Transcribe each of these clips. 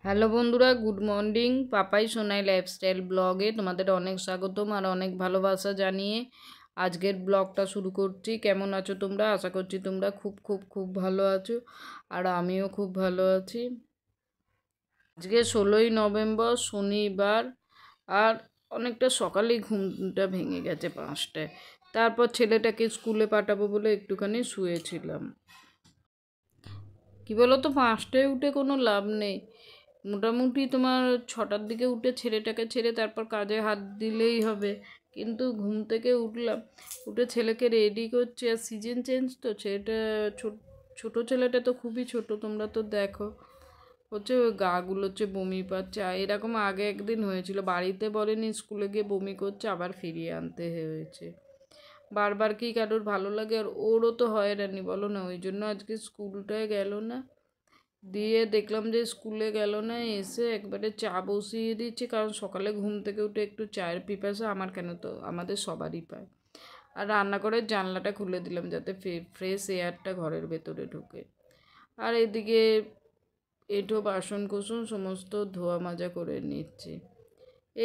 Hello বন্ধুরা, good morning. Papai Sonai lifestyle ব্লগে তোমাদের অনেক স্বাগতম আর অনেক ভালোবাসা জানিয়ে আজকের ব্লগটা শুরু করছি। কেমন আছো তোমরা? আশা করছি তোমরা খুব খুব খুব ভালো আছো আর আমিও খুব ভালো আছি। আজকে 16ই নভেম্বর, শনিবার। আর অনেকটা সকালেই ঘুমটা ভেঙে গেছে 5টায়। তারপর ছেলেটাকে স্কুলে পাঠাবো বলে একটুখানি শুয়েছিলাম। কি বলো তো, 5টায় উঠে কোনো লাভ নেই। মোটামুটি তোমার 6টার দিকে উঠে ছেলেটাকে ছেড়ে তারপর কাজে হাত দিলেই হবে। কিন্তু ঘুম থেকে উঠলাম, উঠে ছেলেকে রেডি করছি। আর সিজন চেঞ্জ তো, ছেলেটা ছোটো ছেলেটা তো খুবই ছোট, তোমরা তো দেখো। হচ্ছে ওই গাগুলো হচ্ছে বমি পাচ্ছে। আর এরকম আগে একদিন হয়েছিল, বাড়িতে বলেনি, স্কুলে গিয়ে বমি করছে, আবার ফিরিয়ে আনতে হয়েছে। বারবার কি কারোর ভালো লাগে? আর ওরও তো হয়রানি, বলো না? ওই জন্য আজকে স্কুলটায় গেল না। দিয়ে দেখলাম যে স্কুলে গেল না, এসে একবারে চা বসিয়ে দিচ্ছে। কারণ সকালে ঘুম থেকে উঠে একটু চায়ের পিপাসা আমার, কেন তো আমাদের সবারই পায়। আর রান্নাঘরের জানলাটা খুলে দিলাম যাতে ফ্রেশ এয়ারটা ঘরের ভেতরে ঢোকে। আর এদিকে এঁটো বাসন কোসন সমস্ত ধোয়া মাজা করে নিচ্ছি।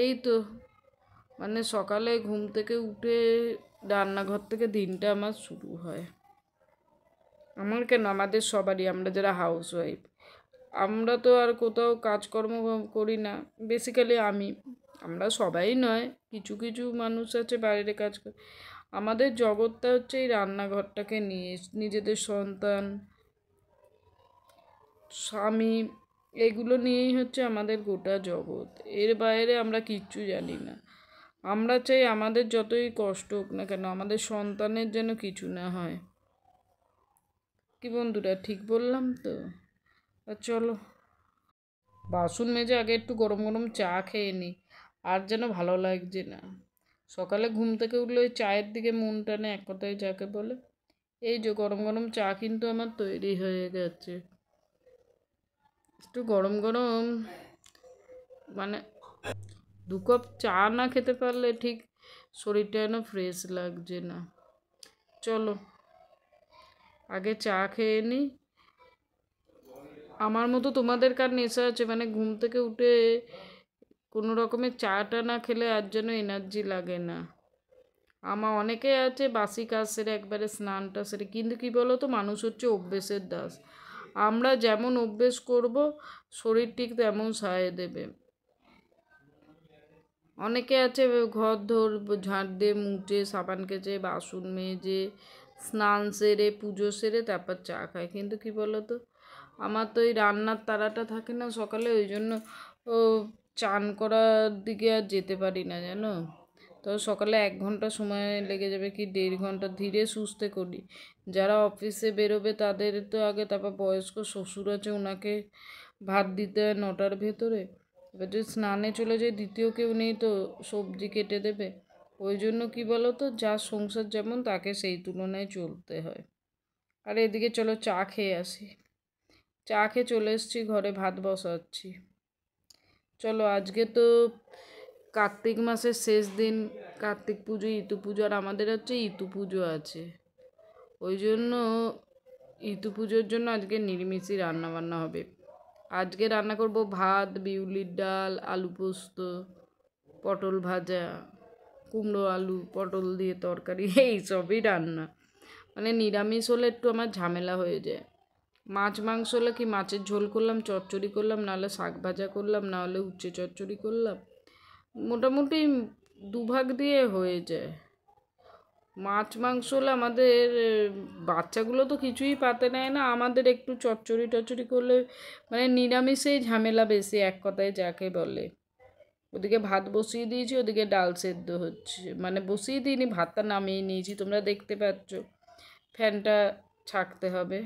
এই তো, মানে সকালে ঘুম থেকে উঠে রান্নাঘর থেকে দিনটা আমার শুরু হয়। আমার কেন, আমাদের সবারই, আমরা যারা হাউস ওয়াইফ। আমরা তো আর কোথাও কাজকর্ম করি না, বেসিক্যালি আমরা সবাই নয়, কিছু কিছু মানুষ আছে বাইরে কাজ করে। আমাদের জগৎটা হচ্ছে এই রান্নাঘরটাকে নিয়ে, নিজেদের সন্তান, স্বামী, এগুলো নিয়েই হচ্ছে আমাদের গোটা জগৎ। এর বাইরে আমরা কিচ্ছু জানি না। আমরা চাই আমাদের যতই কষ্ট হোক না কেন, আমাদের সন্তানের যেন কিছু না হয়। কি বন্ধুরা, ঠিক বললাম তো? চলো বাসন মেজে আগে একটু গরম গরম চা খেয়ে নিই। আর যেন ভালো লাগছে না। সকালে ঘুম থেকে উঠলে ওই চায়ের দিকে মন টানে, এক কথায় যাকে বলে। এই যে গরম গরম চা কিন্তু আমার তৈরি হয়ে গেছে। একটু গরম গরম, মানে 2 কাপ চা না খেতে পারলে ঠিক শরীরটা যেন ফ্রেশ লাগছে না। চলো আগে চা খেয়ে নিই। আমার মতো তোমাদের কার নেশা আছে, মানে ঘুম থেকে উঠে কোনো রকমের চাটা না খেলে আর যেন এনার্জি লাগে না? আমার অনেকে আছে বাসি কাজ সেরে একবারে স্নানটা সেরে, কিন্তু কি বলো তো, মানুষ হচ্ছে অভ্যেসের দাস। আমরা যেমন অভ্যেস করব, শরীর ঠিক তেমন সায় দেবে। অনেকে আছে ঘর ঝাঁট দিয়ে মুছে সাবান কেচে বাসন মেজে স্নান সেরে পুজো সেরে তারপর চা খায়। কিন্তু কি বলো তো, আমার তো এই রান্নার তাড়াটা থাকে না সকালে, ওই জন্য ও চান করার দিকে আর যেতে পারি না, জানো তো। সকালে 1 ঘন্টা সময় লেগে যাবে, কি 1.5 ঘন্টা, ধীরে সুস্থে করি। যারা অফিসে বেরোবে তাদের তো আগে, তারপর বয়স্ক শ্বশুর আছে, ওনাকে ভাত দিতে হয় 9টার ভেতরে। এবার যদি স্নানে চলে যায়, দ্বিতীয় কেউ নেই তো সবজি কেটে দেবে। ওই জন্য কি বলো তো, যার সংসার যেমন তাকে সেই তুলনায় চলতে হয়। আর এদিকে চলো চা খেয়ে আসি। চা খেয়ে চলে এসেছি ঘরে, ভাত বসাচ্ছি। চলো, আজকে তো কার্তিক মাসের শেষ দিন, কার্তিক পুজো, ইতু পুজো। আর আমাদের হচ্ছে ইতু পুজো আছে, ওই জন্য ইতু পুজোর জন্য আজকে নিরামিষই রান্নাবান্না হবে। আজকে রান্না করব ভাত, বিউলির ডাল, আলু পোস্ত, পটল ভাজা, কুমড়ো আলু পটল দিয়ে তরকারি, এইসবই রান্না। মানে নিরামিষ হলে একটু আমার ঝামেলা হয়ে যায়। মাছ মাংস হলে কি মাছের ঝোল করলাম, চচ্চড়ি করলাম, নাহলে শাক ভাজা করলাম, নাহলে উচ্ছে চচ্চড়ি করলাম, মোটামুটি দুভাগ দিয়ে হয়ে যায়। মাছ মাংস হলে আমাদের বাচ্চাগুলো তো কিছুই পাতে নেয় না, আমাদের একটু চচ্চড়ি টচ্চড়ি করলে, মানে নিরামিষেই ঝামেলা বেশি, এক কথায় যাকে বলে। ওদিকে ভাত বসিয়ে দিয়েছি, ওদিকে ডাল সেদ্ধ হচ্ছে, মানে বসিয়ে দিইনি, ভাতটা নামিয়ে নিয়েছি, তোমরা দেখতে পাচ্ছ। ফ্যানটা ছাড়তে হবে।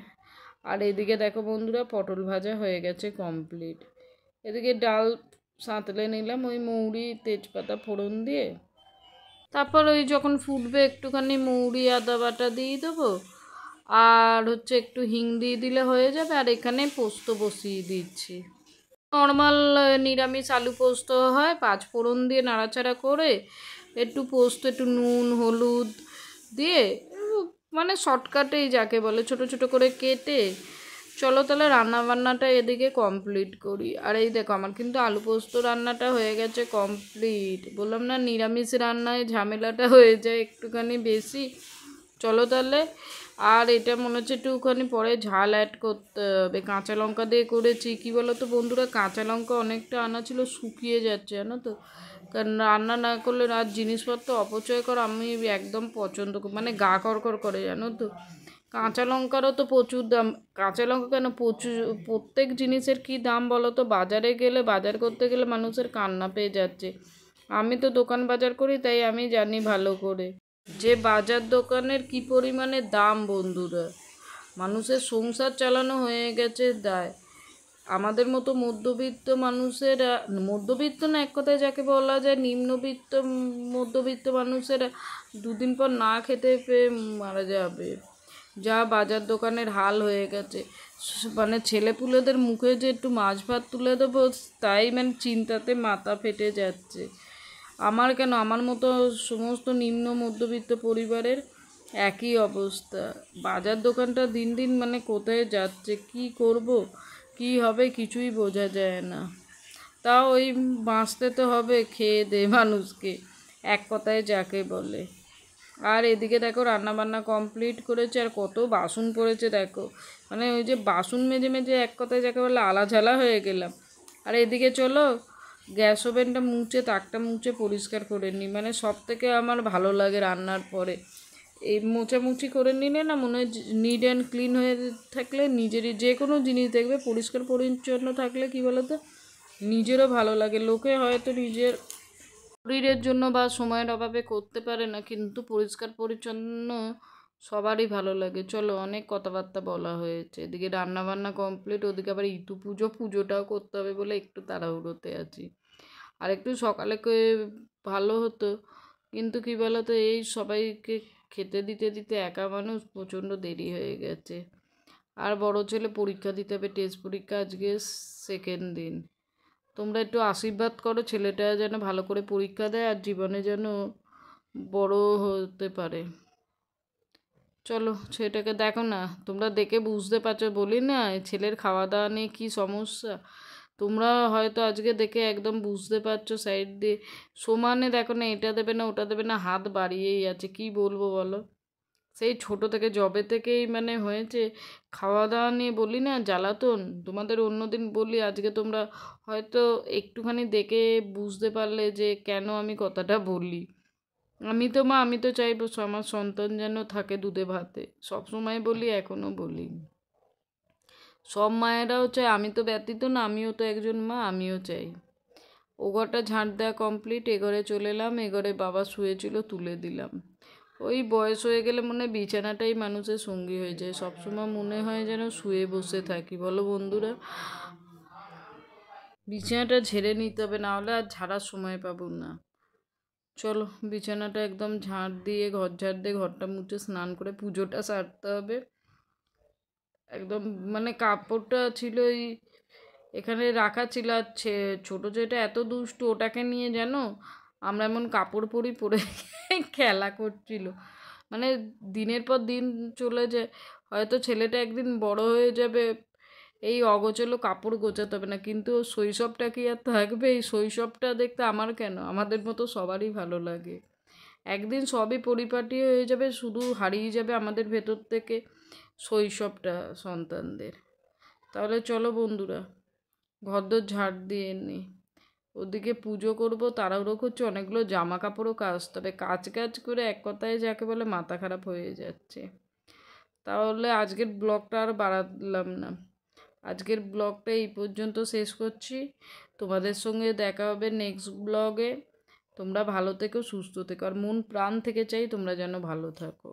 আর এদিকে দেখো বন্ধুরা, পটল ভাজা হয়ে গেছে কমপ্লিট। এদিকে ডাল সাঁতলে নিলাম ওই মৌরি তেজপাতা ফোড়ন দিয়ে। তারপর ওই যখন ফুটবে একটুখানি মৌরি আদা বাটা দিয়ে দেবো, আর হচ্ছে একটু হিং দিয়ে দিলে হয়ে যাবে। আর এখানে পোস্ত বসিয়ে দিচ্ছি, নর্মাল নিরামিষ আলু পোস্ত হয়, 5 ফোড়ন দিয়ে নাড়াচাড়া করে একটু পোস্ত, একটু নুন হলুদ দিয়ে, মানে শর্টকাটেই যাকে বলে, ছোট ছোট করে কেটে চলো তাহলে রান্নাবান্নাটা এদিকে কমপ্লিট করি। আর এই দেখো আমার কিন্তু আলু পোস্ত রান্নাটা হয়ে গেছে কমপ্লিট। বললাম না নিরামিষ রান্নায় ঝামেলাটা হয়ে যায় একটুখানি বেশি। চলো তাহলে। আর এটা মনে হচ্ছে একটুখানি পরে ঝাল অ্যাড করতে হবে। কাঁচা লঙ্কা দিয়ে করেছি। কী বলো তো বন্ধুরা, কাঁচা লঙ্কা অনেকটা আনা ছিল, শুকিয়ে যাচ্ছে জানো তো। কারণ রান্না না করলে আর জিনিসপত্র অপচয় করা আমি একদম পছন্দ করি, মানে গা করকর করে জানো তো। কাঁচা লঙ্কারও তো প্রচুর দাম। কাঁচা লঙ্কা কেন, প্রচুর প্রত্যেক জিনিসের কি দাম বলো তো। বাজারে গেলে, বাজার করতে গেলে মানুষের কান্না পেয়ে যাচ্ছে। আমি তো দোকান বাজার করি, তাই আমি জানি ভালো করে যে বাজার দোকানের কি পরিমাণে দাম বন্ধুরা। মানুষের সংসার চালানো হয়ে গেছে দায়। আমাদের মতো মধ্যবিত্ত মানুষেরা, মধ্যবিত্ত না, এক কথায় যাকে বলা যায় নিম্নবিত্ত মধ্যবিত্ত মানুষেরা দুদিন পর না খেতে পেয়ে মারা যাবে। যা বাজার দোকানের হাল হয়ে গেছে, মানে ছেলেপুলেদের মুখে যে একটু মাছ ভাত তুলে দেবো তাই মানে চিন্তাতে মাথা ফেটে যাচ্ছে। আমার কেন, আমার মতো সমস্ত নিম্ন মধ্যবিত্ত পরিবারের একই অবস্থা। বাজার দোকানটা দিন দিন মানে কোথায় যাচ্ছে, কি করব, কি হবে কিছুই বোঝা যায় না। তাও ওই বাঁচতে তো হবে খেয়ে দে মানুষকে, এক কথায় যাকে বলে। আর এদিকে দেখো রান্নাবান্না কমপ্লিট করেছে, আর কত বাসন পড়েছে দেখো। মানে ওই যে বাসন মেজে মেজে এক কথায় যাকে বলে আলাঝালা হয়ে গেলাম। আর এদিকে চলো গ্যাস ওভেনটা মুছে, তাকটা মুছে পরিষ্কার করে নিই। মানে সব থেকে আমার ভালো লাগে রান্নার পরে এই মোছামুছি করে নিলে না, মনে হয় নিট অ্যান্ড ক্লিন হয়ে থাকলে নিজেরই যে কোনো জিনিস দেখবে পরিষ্কার পরিচ্ছন্ন থাকলে কি বলো তো নিজেরও ভালো লাগে। লোকে হয়তো নিজের শরীরের জন্য বা সময়ের অভাবে করতে পারে না, কিন্তু পরিষ্কার পরিচ্ছন্ন সবারই ভালো লাগে। চলো অনেক কথাবার্তা বলা হয়েছে, এদিকে রান্নাবান্না কমপ্লিট, ওদিকে আবার ইতু পুজো, পুজোটাও করতে হবে বলে একটু তাড়াহুড়োতে আছি। আর একটু সকালে ভালো হতো, কিন্তু কী বলো তো এই সবাইকে খেতে দিতে দিতে একা মানুষ প্রচণ্ড দেরি হয়ে গেছে। আর বড় ছেলে পরীক্ষা দিতে হবে, টেস্ট পরীক্ষা, আজকে সেকেন্ড দিন। তোমরা একটু আশীর্বাদ করো ছেলেটা যেন ভালো করে পরীক্ষা দেয় আর জীবনে যেন বড় হতে পারে। চলো ছেলেটাকে দেখো না, তোমরা দেখে বুঝতে পারছো, বলি না ছেলের খাওয়া দাওয়া নিয়ে কী সমস্যা। তোমরা হয়তো আজকে দেখে একদম বুঝতে পারছো, সাইড দিয়ে সমানে দেখো না, এটা দেবে না ওটা দেবে না, হাত বাড়িয়েই আছে। কি বলবো বলো, সেই ছোট থেকে জবে থেকেই মানে হয়েছে। খাওয়া দাওয়া নিয়ে বলি না জ্বালাতন, তোমাদের অন্যদিন বলি, আজকে তোমরা হয়তো একটুখানি দেখে বুঝতে পারলে যে কেন আমি কথাটা বলি। আমি তো চাইবো আমার সন্তান যেন থাকে দুধে ভাতে, সবসময় বলি, এখনও বলি। সব মায়েরাও চায়, আমি তো ব্যতীত না, আমিও তো একজন মা, আমিও চাই। ও ঘরটা ঝাঁট দেওয়া কমপ্লিট, এ ঘরে চলে এলাম, এ ঘরে বাবা শুয়েছিল তুলে দিলাম। ওই বয়স হয়ে গেলে মনে হয় বিছানাটাই মানুষের সঙ্গী হয়ে যায়, সবসময় মনে হয় যেন শুয়ে বসে থাকি, বলো বন্ধুরা। বিছানাটা ঝেড়ে নিতে হবে, না হলে আর ঝাড়ার সময় পাবো না। চলো বিছানাটা একদম ঝাঁট দিয়ে, ঘর ঝাঁট দিয়ে, ঘরটা মুছে স্নান করে পুজোটা সারতে হবে একদম। মানে কাপড়টা ছিল এই এখানে রাখা ছিল, আর ছোটো যেটা এত দুষ্টু, ওটাকে নিয়ে জানো আমরা এমন কাপড় পরি পরে খেলা করছিল। মানে দিনের পর দিন চলে যায়, হয়তো ছেলেটা একদিন বড় হয়ে যাবে, এই অগোছালো কাপড় গোছাতে হবে না, কিন্তু শৈশবটা কি আর থাকবে? এই শৈশবটা দেখতে আমার কেন, আমাদের মতো সবারই ভালো লাগে। একদিন সবই পরিপাটি হয়ে যাবে, শুধু হারিয়ে যাবে আমাদের ভেতর থেকে শৈশবটা সন্তানদের। তাহলে চলো বন্ধুরা ঘরদোর ঝাড় দিয়ে নিই, ওদিকে পুজো করবো, তাড়াহুড়ো করছি, অনেকগুলো জামা কাপড়ও কাচতে হবে। কাজ করে এক কথায় যাকে বলে মাথা খারাপ হয়ে যাচ্ছে। তাহলে আজকের ব্লগটা আর বাড়ালাম না, আজকের ব্লগটা এই পর্যন্ত শেষ করছি। তোমাদের সঙ্গে দেখা হবে নেক্সট ব্লগে। তোমরা ভালো থেকো, সুস্থ থেকো, আর মন প্রাণ থেকে চাই তোমরা যেন ভালো থাকো।